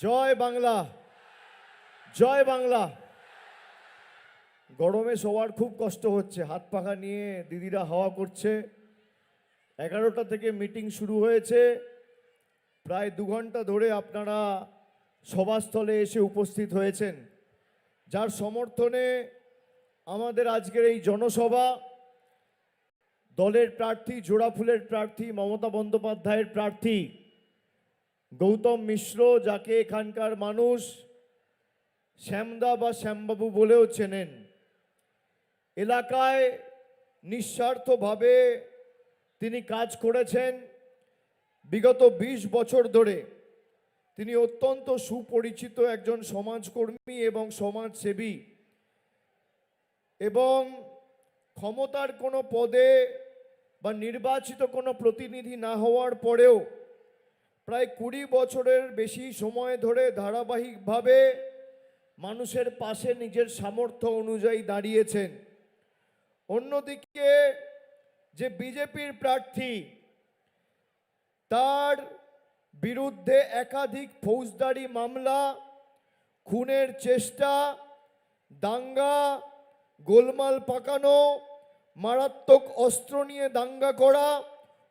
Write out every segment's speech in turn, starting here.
জয় বাংলা, জয় বাংলা। গরমে সবার খুব কষ্ট হচ্ছে, হাত পাখা নিয়ে দিদিরা হাওয়া করছে। 11টা থেকে মিটিং শুরু হয়েছে, প্রায় 2 ঘন্টা ধরে আপনারা সভাস্থলে এসে উপস্থিত হয়েছেন, যার সমর্থনে আমাদের আজকের এই জনসভা। দলের প্রার্থী, জোড়াফুলের প্রার্থী, মমতা বন্দ্যোপাধ্যায়ের প্রার্থী গৌতম মিশ্র, যাকে এখানকার মানুষ শ্যামদা বা শ্যামবাবু বলেও চেনেন। এলাকায় নিঃস্বার্থভাবে তিনি কাজ করেছেন বিগত 20 বছর ধরে। তিনি অত্যন্ত সুপরিচিত একজন সমাজকর্মী এবং সমাজসেবী, এবং ক্ষমতার কোনো পদে বা নির্বাচিত কোনো প্রতিনিধি না হওয়ার পরেও প্রায় 20 বছরের বেশি সময় ধরে ধারাবাহিকভাবে মানুষের পাশে নিজের সামর্থ্য অনুযায়ী দাঁড়িয়েছেন। অন্যদিকে যে বিজেপির প্রার্থী, তার বিরুদ্ধে একাধিক ফৌজদারি মামলা, খুনের চেষ্টা, দাঙ্গা, গোলমাল পাকানো, মারাত্মক অস্ত্র নিয়ে দাঙ্গা করা,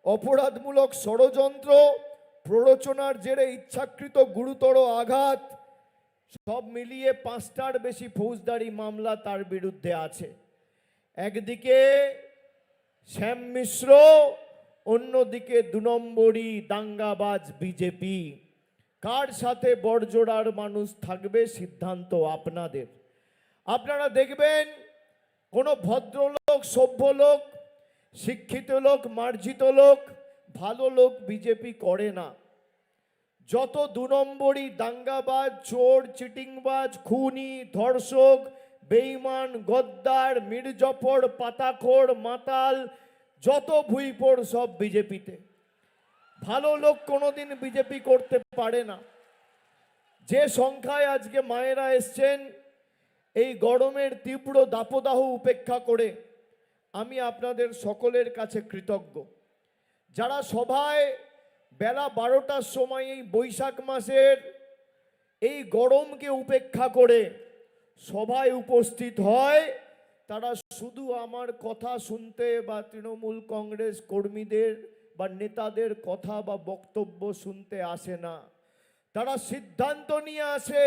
অপরাধমূলক ষড়যন্ত্র, প্ররোচনার জেরে ইচ্ছাকৃত গুরুতর আঘাত, সব মিলিয়ে 5টার বেশি ফৌজদারি মামলা তার বিরুদ্ধে আছে। একদিকে শ্যাম মিশ্র, অন্যদিকে 2 নম্বরই দাঙ্গাবাজ বিজেপি। কার সাথে বড়জোড়ার মানুষ থাকবে সিদ্ধান্ত আপনাদের। আপনারা দেখবেন কোনো ভদ্রলোক, সভ্য লোক, শিক্ষিত লোক, মার্জিত লোক, ভালো লোক বিজেপি করে না। যত 2 নম্বরই দাঙ্গাবাজ, চোর, চিটিংবাজ, খুনি, ধর্ষক, বেঈমান, গদ্দার, মির্জাফর, পাতাখোর, মাতাল, যত ভুইপোড় সব বিজেপিতে। ভালো লোক কোনোদিন বিজেপি করতে পারে না। যে সংখ্যায় আজকে মায়েরা এসছেন, এই গরমের তীব্র দাপদাহ উপেক্ষা করে আমি আপনাদের সকলের কাছে কৃতজ্ঞ। যারা সভায় বেলা 12টার সময় এই বৈশাখ মাসের এই গরমকে উপেক্ষা করে সভায় উপস্থিত হয়, তারা শুধু আমার কথা শুনতে বা তৃণমূল কংগ্রেস কর্মীদের বা নেতাদের কথা বা বক্তব্য শুনতে আসে না। তারা সিদ্ধান্ত নিয়ে আসে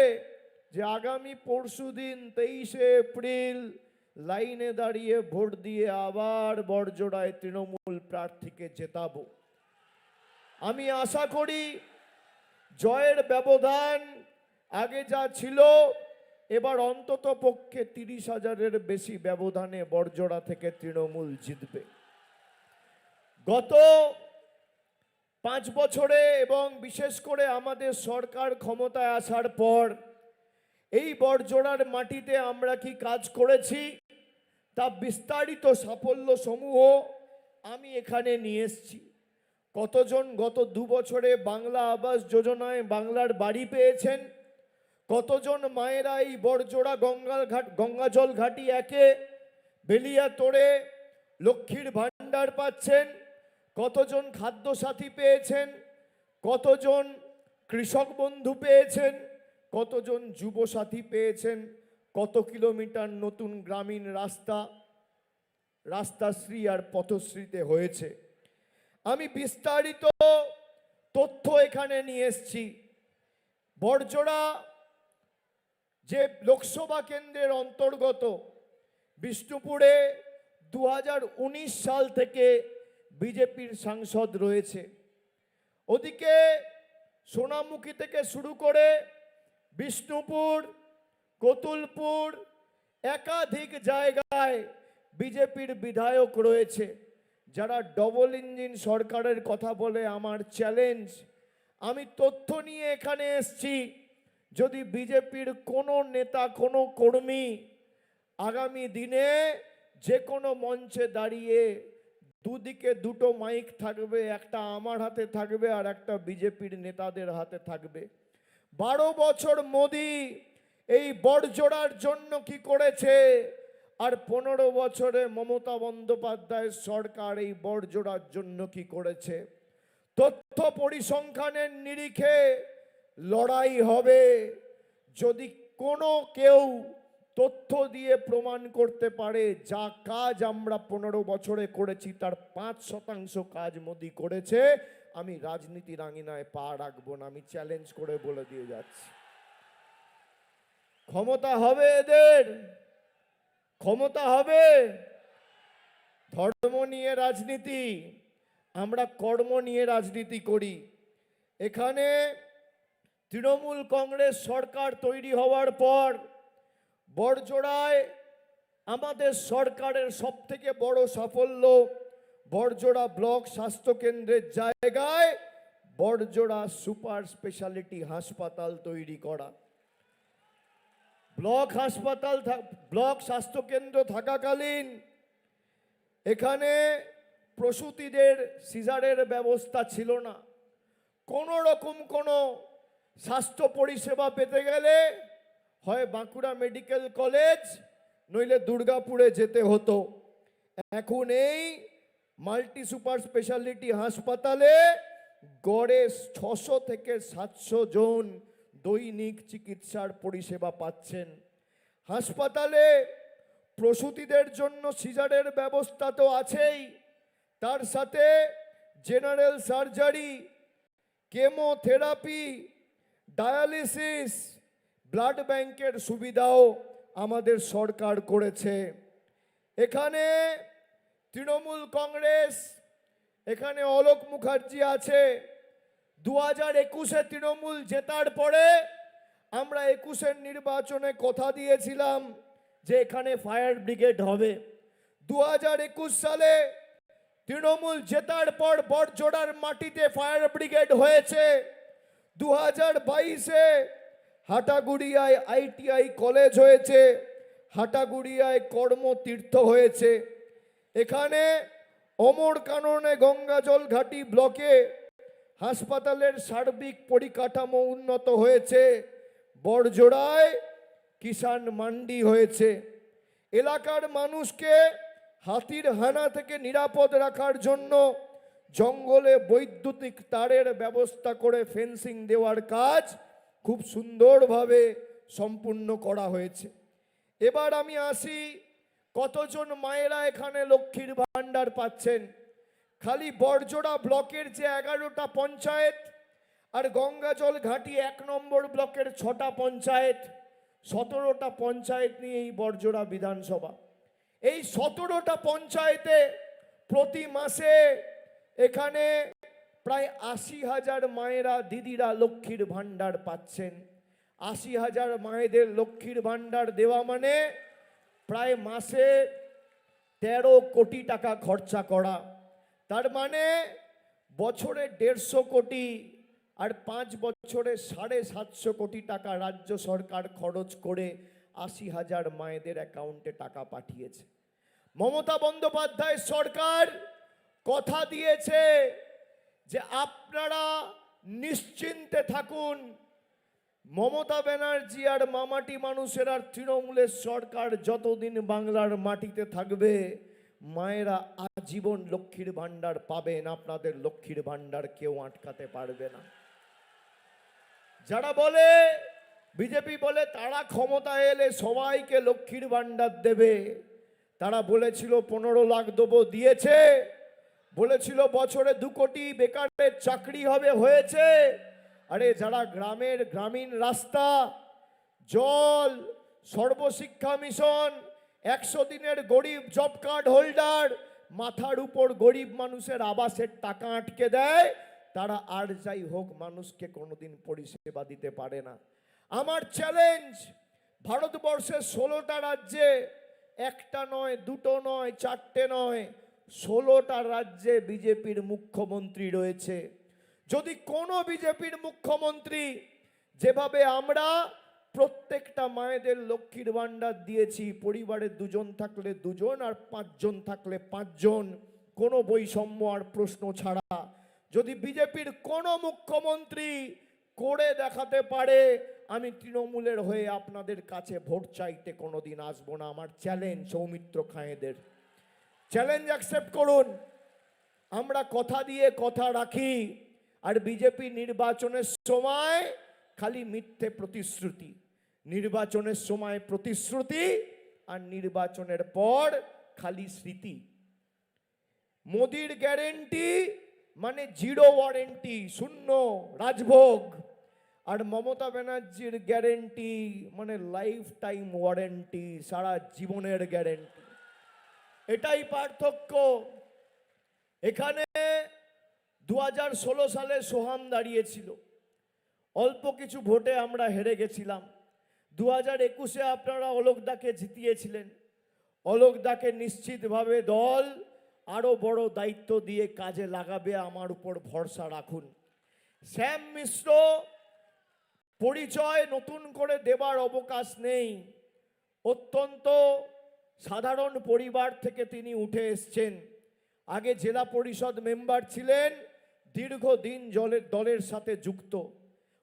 যে আগামী পরশুদিন 23শে এপ্রিল লাইনে দাঁড়িয়ে ভোট দিয়ে আবার বড়জোড়ায় তৃণমূল প্রার্থীকে জেতাবো। আমি আশা করি জয়ের ব্যবধান আগে যা ছিল, এবার অন্তত পক্ষে 30,000-এর বেশি ব্যবধানে বড়জোড়া থেকে তৃণমূল জিতবে। গত 5 বছরে এবং বিশেষ করে আমাদের সরকার ক্ষমতায় আসার পর এই বড়জোড়ার মাটিতে আমরা কি কাজ করেছি, তা বিস্তারিত সাফল্য সমূহ আমি এখানে নিয়ে এসেছি। কতজন গত 2 বছরে বাংলা আবাস যোজনায় বাংলার বাড়ি পেয়েছেন, কতজন মায়েরা এই বড়জোড়া গঙ্গাজল ঘাটি 1-এ বেলিয়াতোড়ে লক্ষ্মীর ভাণ্ডার পাচ্ছেন, কতজন খাদ্যসাথী পেয়েছেন, কতজন কৃষক বন্ধু পেয়েছেন, কতজন যুবসাথী পেয়েছেন, কত কিলোমিটার নতুন গ্রামীণ রাস্তাশ্রী আর পথশ্রীতে হয়েছে। আমি বিস্তারিত তথ্য এখানে নিয়ে এসেছি। বড়জোড়া যে লোকসভা কেন্দ্রের অন্তর্গত, বিষ্ণুপুরে 2019 সাল থেকে বিজেপির সাংসদ রয়েছে। ওদিকে সোনামুখী থেকে শুরু করে বিষ্ণুপুর, কতুলপুর, একাধিক জায়গায় বিজেপির বিধায়ক রয়েছে, যারা ডবল ইঞ্জিন সরকারের কথা বলে। আমার চ্যালেঞ্জ, আমি তথ্য নিয়ে এখানে এসেছি, যদি বিজেপির কোনো নেতা, কোনো কর্মী আগামী দিনে যে কোনো মঞ্চে দাঁড়িয়ে, দুদিকে 2টো মাইক থাকবে, একটা আমার হাতে থাকবে আর একটা বিজেপির নেতাদের হাতে থাকবে। 12 বছর মোদি এই বড়জোড়ার জন্য কি করেছে, আর 15 বছরে মমতা বন্দ্যোপাধ্যায়ের সরকার এই বড়জোড়ার জন্য কি করেছে। তথ্য পরিসংখ্যানের নিরিখে লড়াই হবে। যদি কোনো কেউ তথ্য দিয়ে প্রমাণ করতে পারে যা কাজ আমরা 15 বছরে করেছি তার 5% কাজ মোদি করেছে, আমি রাজনীতির আঙিনায় পা রাখবো না। আমি চ্যালেঞ্জ করে বলে দিয়ে যাচ্ছি। ক্ষমতা হবে এদের, ক্ষমতা হবে। ধর্ম নিয়ে রাজনীতি, আমরা কর্ম নিয়ে রাজনীতি করি। এখানে তৃণমূল কংগ্রেস সরকার তৈরি হওয়ার পর বড়জোড়ায় আমাদের সরকারের সবথেকে বড় সাফল্য, বড়জোড়া ব্লক স্বাস্থ্যকেন্দ্রের জায়গায় বড়জোড়া সুপার স্পেশালিটি হাসপাতাল তৈরি করা। ব্লক হাসপাতাল, ব্লক স্বাস্থ্যকেন্দ্র থাকাকালীন এখানে প্রসূতিদের সিজারের ব্যবস্থা ছিল না। কোনো রকম কোনো স্বাস্থ্য পরিষেবা পেতে গেলে হয় বাঁকুড়া মেডিকেল কলেজ নইলে দুর্গাপুরে যেতে হতো। এখন এই মাল্টি সুপার স্পেশালিটি হাসপাতালে গড়ে 600 থেকে 700 জন দৈনিক চিকিৎসার পরিষেবা পাচ্ছেন। হাসপাতালে প্রসূতিদের জন্য সিজারের ব্যবস্থা তো আছেই, তার সাথে general surgery, chemotherapy, dialysis, blood ব্যাংকের সুবিধাও আমাদের সরকার করেছে। এখানে তৃণমূল কংগ্রেস, এখানে অলোক মুখার্জি আছে। 2021-এ তৃণমূল জেতার পরে আমরা 21-এর নির্বাচনে কথা দিয়েছিলাম যে এখানে ফায়ার ব্রিগেড হবে। 2021 সালে তৃণমূল জেতার পর বড়জোড়ার মাটিতে ফায়ার ব্রিগেড হয়েছে। 2022-এ হাটাগুড়িয়ায় ITI কলেজ হয়েছে, হাটাগুড়িয়ায় কর্মতীর্থ হয়েছে। এখানে অমর কাননে গঙ্গাজল ঘাটি ব্লকে হাসপাতালের সার্বিক পরিকাঠামো উন্নত হয়েছে। বড়জোড়ায় কিষাণ মান্ডি হয়েছে। এলাকার মানুষকে হাতির হানা থেকে নিরাপদ রাখার জন্য জঙ্গলে বৈদ্যুতিক তারের ব্যবস্থা করে ফেন্সিং দেওয়ার কাজ খুব সুন্দরভাবে সম্পূর্ণ করা হয়েছে। এবার আমি আসি, কতজন মায়েরা এখানে লক্ষ্মীর ভাণ্ডার পাচ্ছেন। খালি বড়জোড়া ব্লকের যে 11টা পঞ্চায়েত আর গঙ্গাজল ঘাটি 1 নম্বর ব্লকের 6টা পঞ্চায়েত, 17টা পঞ্চায়েত নিয়ে এই বড়জোড়া বিধানসভা। এই 17টা পঞ্চায়েতে প্রতি মাসে এখানে প্রায় 80,000 মায়েরা, দিদিরা লক্ষ্মীর ভাণ্ডার পাচ্ছেন। 80,000 মায়েদের লক্ষ্মীর ভাণ্ডার দেওয়া মানে প্রায় মাসে 13 কোটি টাকা খরচা করা। তার মানে বছরে 150 কোটি, আর 5 বছরে 750 কোটি টাকা রাজ্য সরকার খরচ করে 80,000 মায়েদের অ্যাকাউন্টে টাকা পাঠিয়েছে। মমতা বন্দ্যোপাধ্যায় সরকার কথা দিয়েছে যে আপনারা নিশ্চিন্তে থাকুন, মমতা ব্যানার্জি আর মামাটি মানুষের আর তৃণমূলের সরকার যতদিন বাংলার মাটিতে থাকবে মায়েরা আজীবন লক্ষ্মীর ভাণ্ডার পাবেন। আপনাদের লক্ষ্মীর ভাণ্ডার কেউ আটকাতে পারবে না। যারা বলে, বিজেপি বলে তারা ক্ষমতায় এলে সবাইকে লক্ষ্মীর ভাণ্ডার দেবে, তারা বলেছিল 15 লাখ দেবো, দিয়েছে। বলেছিল বছরে 2 কোটি বেকারের চাকরি হবে, হয়েছে। আরে যারা গ্রামীণ রাস্তা, জল, সর্বশিক্ষা মিশন, 100 দিনের গরিব জব কার্ড হোল্ডার, মাথার উপর গরিব মানুষের আবাসের টাকা আটকে দেয়, তারা আর যাই হোক মানুষকে কোনোদিন পরিষেবা দিতে পারে না। আমার চ্যালেঞ্জ, ভারতবর্ষের 16টা রাজ্যে, একটা নয়, দুটো নয়, 4টে নয়, 16টা রাজ্যে বিজেপির মুখ্যমন্ত্রী রয়েছে। যদি কোনো বিজেপির মুখ্যমন্ত্রী, যেভাবে আমরা প্রত্যেকটা মায়েদের লক্ষ্মীর ভাণ্ডার দিয়েছি, পরিবারে 2 জন থাকলে 2 জন আর 5 জন থাকলে 5 জন, কোনো বৈষম্য আর প্রশ্ন ছাড়া, যদি বিজেপির কোনো মুখ্যমন্ত্রী করে দেখাতে পারে, আমি তৃণমূলের হয়ে আপনাদের কাছে ভোট চাইতে কোনোদিন আসবো না। আমার চ্যালেঞ্জ সৌমিত্র খাঁয়েদের, চ্যালেঞ্জ অ্যাকসেপ্ট করুন। আমরা কথা দিয়ে কথা রাখি, আর বিজেপি নির্বাচনের সময় খালি মিথ্যে প্রতিশ্রুতি। নির্বাচনের সময় প্রতিশ্রুতি আর নির্বাচনের পর খালি স্মৃতি। মোদির গ্যারেন্টি মানে জিরো ওয়ারেন্টি, শূন্য রাজভোগ। আর মমতা ব্যানার্জির গ্যারেন্টি মানে লাইফ টাইম ওয়ারেন্টি, সারা জীবনের গ্যারেন্টি। এটাই পার্থক্য। এখানে 2016 সালে সোহাম দাঁড়িয়েছিল, অল্প কিছু ভোটে আমরা হেরে গেছিলাম। 2021-এ আপনারা অলোকদাকে জিতিয়েছিলেন। অলোকদাকে নিশ্চিতভাবে দল আরো বড় দায়িত্ব দিয়ে কাজে লাগাবে, আমার উপর ভরসা রাখুন। শ্যাম মিশ্র পরিচয় নতুন করে দেবার অবকাশ নেই। অত্যন্ত সাধারণ পরিবার থেকে তিনি উঠে এসছেন। আগে জেলা পরিষদ মেম্বার ছিলেন, দীর্ঘদিন দলের সাথে যুক্ত।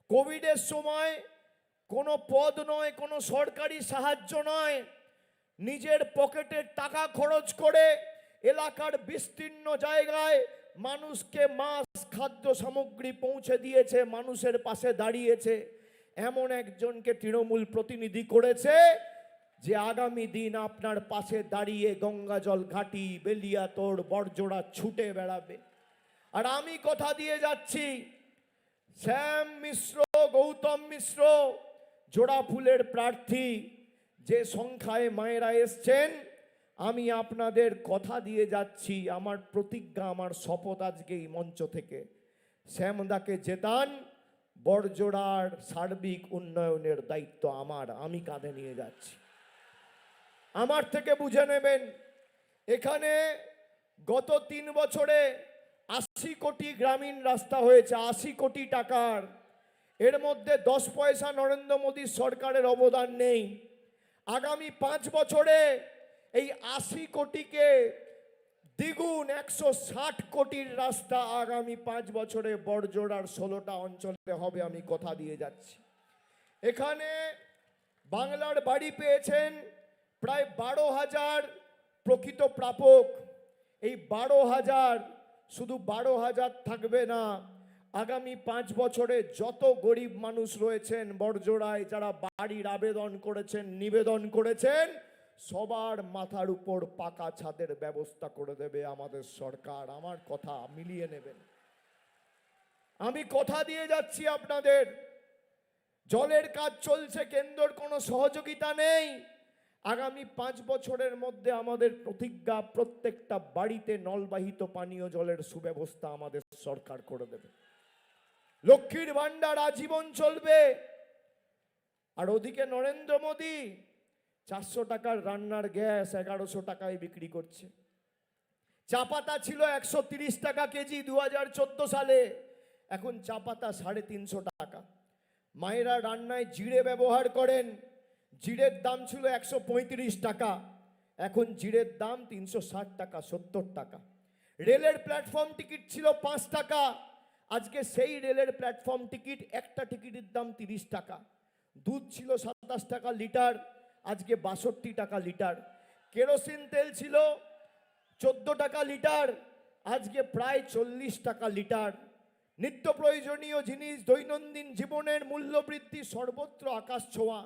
কোভিডের সময় কোনো পদ নয়, কোনো সরকারি সাহায্য নয়, নিজের পকেটের টাকা খরচ করে এলাকার বিস্তীর্ণ জায়গায় মানুষকে মাছ খাদ্য সামগ্রী পৌঁছে দিয়েছে, মানুষের পাশে দাঁড়িয়েছে। এমন একজনকে তৃণমূল প্রতিনিধি করেছে যে আগামী দিন আপনার পাশে দাঁড়িয়ে গঙ্গাজল ঘাটি, বেলিয়াতোড়, বড়জোড়া ছুটে বেড়াবে। আর আমি কথা দিয়ে যাচ্ছি, শ্যাম মিশ্র, গৌতম মিশ্র জোড়া ফুলের প্রার্থী, যে সংখ্যায় মায়েরা এসছেন, আমি আপনাদের কথা দিয়ে যাচ্ছি, আমার প্রতিজ্ঞা, আমার শপথ আজকে এই মঞ্চ থেকে, শ্যামদাকে জেতান, বড়জোড়ার সার্বিক উন্নয়নের দায়িত্ব আমার, আমি কাঁধে নিয়ে যাচ্ছি। আমার থেকে বুঝে নেবেন, এখানে গত 3 বছরে 80 কোটি গ্রামীণ রাস্তা হয়েছে, 80 কোটি টাকার। এর মধ্যে 10 পয়সা নরেন্দ্র মোদী সরকারের অবদান নেই। আগামী 5 বছরে এই 80 কোটিকে দ্বিগুণ 160 কোটির রাস্তা আগামী 5 বছরে বড়জোড়ার 16টা অঞ্চলে হবে, আমি কথা দিয়ে যাচ্ছি। এখানে বাংলার বাড়ি পেয়েছেন প্রায় 12,000 প্রকৃত প্রাপক। এই 12,000 শুধু 12,000 থাকবে না, আগামী 5 বছরে যত গরিব মানুষ রয়েছেন বড়জোড়ায়, যারা বাড়ির আবেদন করেছেন, নিবেদন করেছেন, সবার মাথার উপর পাকা ছাদের ব্যবস্থা করে দেবে আমাদের সরকার। আমার কথা মিলিয়ে নেবেন। আমি কথা দিয়ে যাচ্ছি আপনাদের, জলের কাজ চলছে, কেন্দ্রের কোনো সহযোগিতা নেই। আগামী 5 বছরের মধ্যে আমাদের প্রতিজ্ঞা, প্রত্যেকটা বাড়িতে নলবাহিত পানীয় জলের সুব্যবস্থা আমাদের সরকার করে দেবে। লক্ষ্মীর ভান্ডার আজীবন চলবে। আর ওদিকে নরেন্দ্র মোদী 400 টাকার রান্নার গ্যাস 1100 টাকায় বিক্রি করছে। চা পাতা ছিল 130 টাকা কেজি 2014 সালে, এখন চা পাতা 350 টাকা। মায়েরা রান্নায় জিরে ব্যবহার করেন, জিরের দাম ছিল 135 টাকা, এখন জিরের দাম 360 টাকা, 70 টাকা। রেলের প্ল্যাটফর্ম টিকিট ছিল 5 টাকা, আজকে সেই রেলের প্ল্যাটফর্ম টিকিট, একটা টিকিটের দাম 30 টাকা। দুধ ছিল 27 টাকা লিটার, আজকে 62 টাকা লিটার। কেরোসিন তেল ছিল 14 টাকা লিটার, আজকে প্রায় 40 টাকা লিটার। নিত্য প্রয়োজনীয় জিনিস, দৈনন্দিন জীবনের মূল্য বৃদ্ধি সর্বত্র আকাশ ছোঁয়া।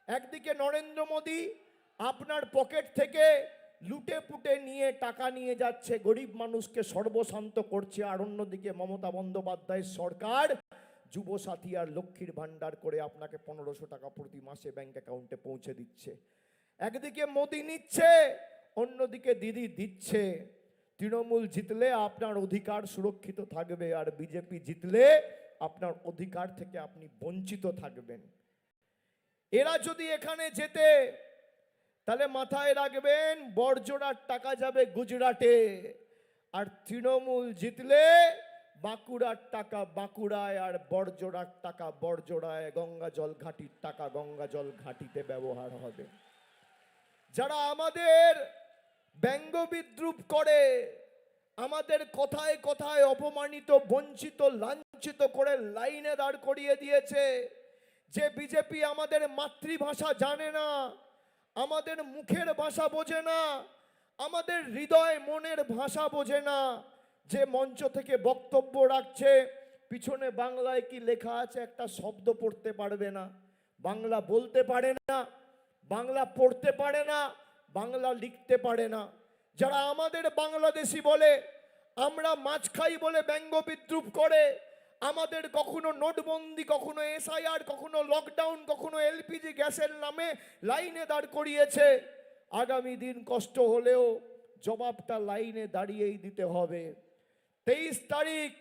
একদিকে নরেন্দ্র মোদী আপনার পকেট থেকে লুটে পুটে নিয়ে টাকা নিয়ে যাচ্ছে, গরিব মানুষকে সর্বশান্ত করছে, আর অন্যদিকে মমতা বন্দ্যোপাধ্যায়ের সরকার যুবসাথী আর লক্ষ্মীর ভান্ডার করে আপনাকে 1500 টাকা প্রতি মাসে ব্যাংক অ্যাকাউন্টে পৌঁছে দিচ্ছে। একদিকে মোদী নিচ্ছে, অন্যদিকে দিদি দিচ্ছে। তৃণমূল জিতলে আপনার অধিকার সুরক্ষিত থাকবে, আর বিজেপি জিতলে আপনার অধিকার থেকে আপনি বঞ্চিত থাকবেন। এরা যদি এখানে জেতে, তাহলে মাথায় রাখবেন বড়জোড়ার টাকা যাবে গুজরাটে, আর তৃণমূল জিতলে বাঁকুড়ার টাকা বাঁকুড়ায়, আর বড়জোড়ার টাকা বড়জোড়ায়, গঙ্গা জল ঘাটির টাকা গঙ্গা জল ঘাটিতে ব্যবহার হবে। যারা আমাদের ব্যঙ্গ বিদ্রুপ করে, আমাদের কথায় কথায় অপমানিত, বঞ্চিত, লাঞ্ছিত করে লাইনে দাঁড় করিয়ে দিয়েছে, যে বিজেপি আমাদের মাতৃভাষা জানে না, আমাদের মুখের ভাষা বোঝে না, আমাদের হৃদয় মনের ভাষা বোঝে না, যে মঞ্চ থেকে বক্তব্য রাখছে পিছনে বাংলায় কি লেখা আছে একটা শব্দ পড়তে পারবে না, বাংলা বলতে পারে না, বাংলা পড়তে পারে না, বাংলা লিখতে পারে না। যারা আমাদের বাংলাদেশি বলে, আমরা মাছ খাই বলে ব্যঙ্গ বিদ্রুপ করে, আমাদের কখনো নোটবন্দি, কখনো এসআইআর, কখনো লকডাউন, কখনো এলপিজি গ্যাসের নামে লাইনে দাঁড় করিয়েছে, আগামী দিন কষ্ট হলেও জবাবটা লাইনে দাঁড়িয়েই দিতে হবে। 23 তারিখ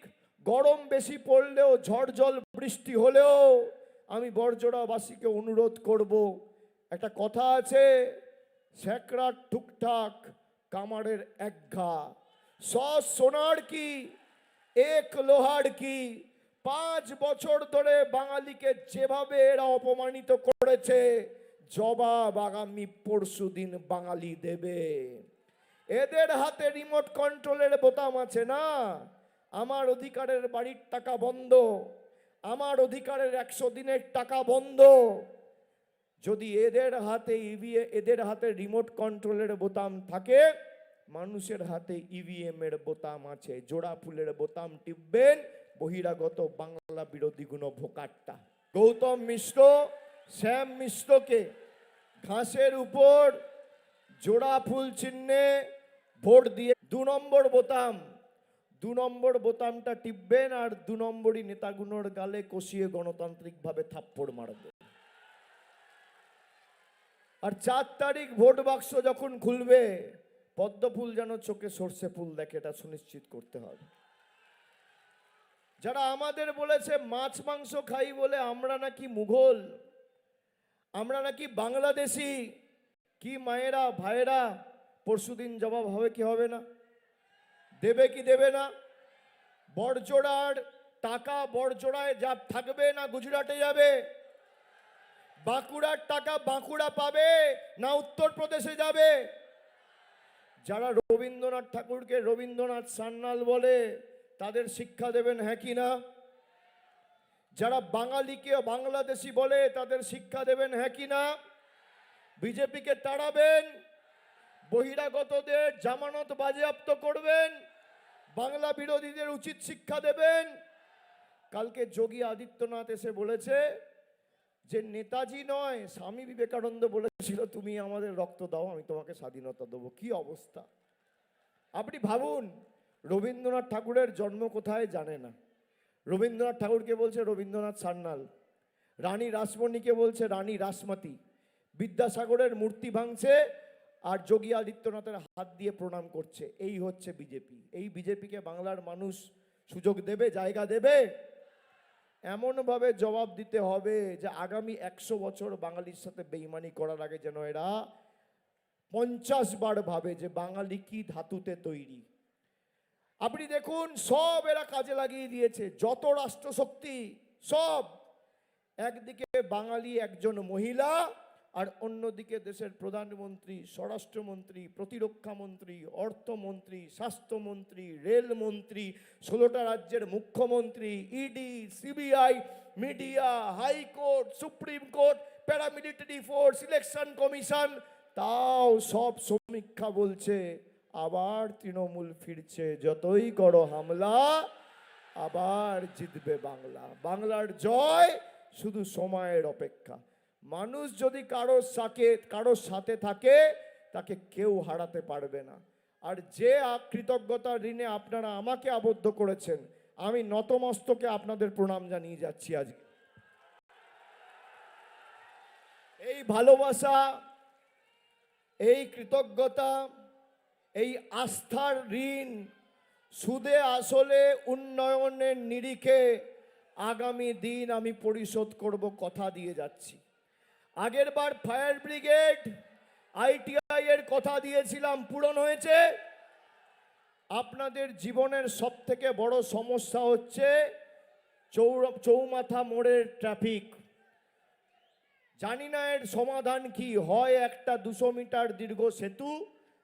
গরম বেশি পড়লেও, ঝড় জল বৃষ্টি হলেও আমি বড়জোড়াবাসীকে অনুরোধ করব, একটা কথা আছে, স্যাকরার টুকটাক কামারের এক ঘা, 100 সোনার কি এক লোহার কি। 5 বছর ধরে বাঙালিকে যেভাবে এরা অপমানিত করেছে, জবাব আগামী পরশুদিন বাঙালি দেবে। এদের হাতে রিমোট কন্ট্রোলের বোতাম আছে না, আমার অধিকারের বাড়ির টাকা বন্ধ, আমার অধিকারের 100 দিনের টাকা বন্ধ। যদি এদের হাতে রিমোট কন্ট্রোলের বোতাম থাকে, মানুষের হাতে ইভিএম এর বোতাম আছে, জোড়া ফুলের বোতাম টিপবেন, বহিরাগত বাংলা বিরোধী গুণ ভোকাট্টা। গৌতম মিশ্র, শ্যাম মিশ্রকে ঘাসের উপর জোড়া ফুল চিহ্নে ভোট দিয়ে 2 নম্বর বোতাম, 2 নম্বর বোতামটা টিপবেন আর 2 নম্বরই নেতাগুলোর গালে কষিয়ে গণতান্ত্রিকভাবে থাপ্পড় মারবে। আর 4 তারিখ ভোট বাক্স যখন খুলবে, পদ্ম ফুল যেন চোখে সর্ষে ফুল দেখে, এটা সুনিশ্চিত করতে হবে। যারা আমাদের বলেছে মাছ মাংস খাই বলে আমরা নাকি মুঘল, আমরা নাকি বাংলাদেশি, কি মায়েরা ভাইয়েরা, পরশুদিন জবাব হবে কি হবে না, দেবে কি দেবে না? বড়জোড়ার টাকা বড়জোড়ায় যা থাকবে না গুজরাটে যাবে? বাঁকুড়ার টাকা বাঁকুড়া পাবে না উত্তরপ্রদেশে যাবে? যারা রবীন্দ্রনাথ ঠাকুরকে রবীন্দ্রনাথ সান্যাল বলে, তাদের শিক্ষা দেবেন হ্যাঁ কি না? যারা বাঙালিকে বাংলাদেশি বলে, তাদের শিক্ষা দেবেন হ্যাঁ কি না? বিজেপিকে তাড়াবেন, বহিরাগতদের জামানত বাজেয়াপ্ত করবেন, বাংলা বিরোধীদের উচিত শিক্ষা দেবেন। কালকে যোগী আদিত্যনাথ এসে বলেছে যে নেতাজি নয়, স্বামী বিবেকানন্দ বলেছিল তুমি আমাদের রক্ত দাও, আমি তোমাকে স্বাধীনতা দেবো। কি অবস্থা! আপনি ভাবুন, রবীন্দ্রনাথ ঠাকুরের জন্ম কোথায় জানে না, রবীন্দ্রনাথ ঠাকুরকে বলছে রবীন্দ্রনাথ সান্যাল, রানী রাসমণিকে বলছে রানী রাসমতি, বিদ্যাসাগরের মূর্তি ভাঙছে আর যোগী আদিত্যনাথের হাত দিয়ে প্রণাম করছে। এই হচ্ছে বিজেপি। এই বিজেপিকে বাংলার মানুষ সুযোগ দেবে, জায়গা দেবে? এমনভাবে জবাব দিতে হবে যে আগামী 100 বছর বাঙালির সাথে বেইমানি করার আগে যেন এরা 50 বার ভাবে যে বাঙালি কি ধাতুতে তৈরি। আপনি দেখুন, সব এরা কাজে লাগিয়ে দিয়েছে, যত রাষ্ট্রশক্তি সব। একদিকে বাঙালি একজন মহিলা, আর অন্যদিকে দেশের প্রধানমন্ত্রী, স্বরাষ্ট্রমন্ত্রী, প্রতিরক্ষা মন্ত্রী, অর্থমন্ত্রী, স্বাস্থ্যমন্ত্রী, রেলমন্ত্রী, 16টা রাজ্যের মুখ্যমন্ত্রী, ED, CBI, media, high court, supreme court, paramilitary force, election commission, তাও সব সমীক্ষা বলছে আবার তৃণমূল ফিরছে, যতই করো হামলা আবার জিতবে বাংলা। বাংলার জয় শুধু সময়ের অপেক্ষা। মানুষ যদি কারোর সাথে থাকে, তাকে কেউ হারাতে পারবে না। আর যে কৃতজ্ঞতার ঋণে আপনারা আমাকে আবদ্ধ করেছেন, আমি নতমস্তকে আপনাদের প্রণাম জানিয়ে যাচ্ছি। আজকে এই ভালোবাসা, এই কৃতজ্ঞতা, এই আস্থার ঋণ সুদে আসলে উন্নয়নের নিরিখে আগামী দিন আমি পরিশোধ করব, কথা দিয়ে যাচ্ছি। আগের বার ফায়ার ব্রিগেড, আইটিআই এর কথা দিয়েছিলাম, পূরণ হয়েছে। আপনাদের জীবনের সবথেকে বড় সমস্যা হচ্ছে চৌমাথা মোড়ের ট্রাফিক। জানি না এর সমাধান কি হয়, একটা 200 মিটার দীর্ঘ সেতু,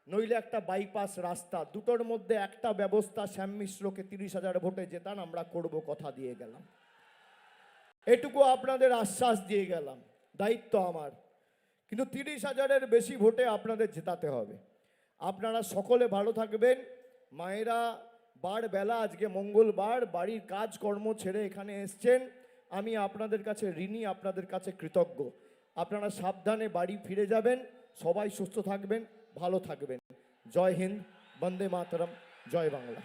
নইলে একটা বাইপাস রাস্তা, দুটোর মধ্যে একটা ব্যবস্থা শ্যাম মিশ্রকে 30,000 ভোটে জেতান, আমরা করব, কথা দিয়ে গেলাম। এটুকু আপনাদের আশ্বাস দিয়ে গেলাম, দায়িত্ব আমার। কিন্তু 30,000-এর বেশি ভোটে আপনাদের জেতাতে হবে। আপনারা সকলে ভালো থাকবেন। মায়েরা, বার বেলা আজকে মঙ্গলবার, বাড়ির কাজকর্ম ছেড়ে এখানে এসছেন, আমি আপনাদের কাছে ঋণী, আপনাদের কাছে কৃতজ্ঞ। আপনারা সাবধানে বাড়ি ফিরে যাবেন, সবাই সুস্থ থাকবেন, ভালো থাকবেন। জয় হিন্দ, বন্দে মাতরম, জয় বাংলা।